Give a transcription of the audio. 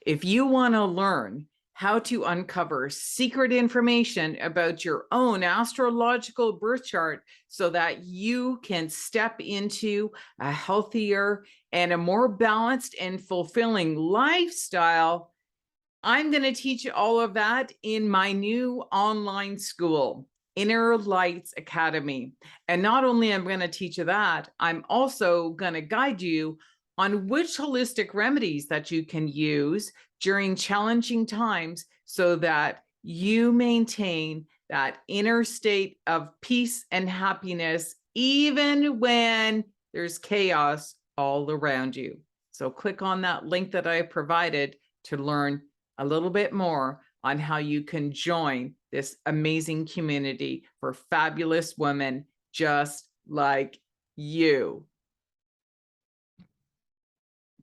If you want to learn how to uncover secret information about your own astrological birth chart so that you can step into a healthier and a more balanced and fulfilling lifestyle, I'm going to teach you all of that in my new online school, Inner Lights Academy. And not only am I going to teach you that, I'm also going to guide you on which holistic remedies that you can use during challenging times so that you maintain that inner state of peace and happiness, even when there's chaos all around you. So click on that link that I provided to learn a little bit more on how you can join this amazing community for fabulous women just like you.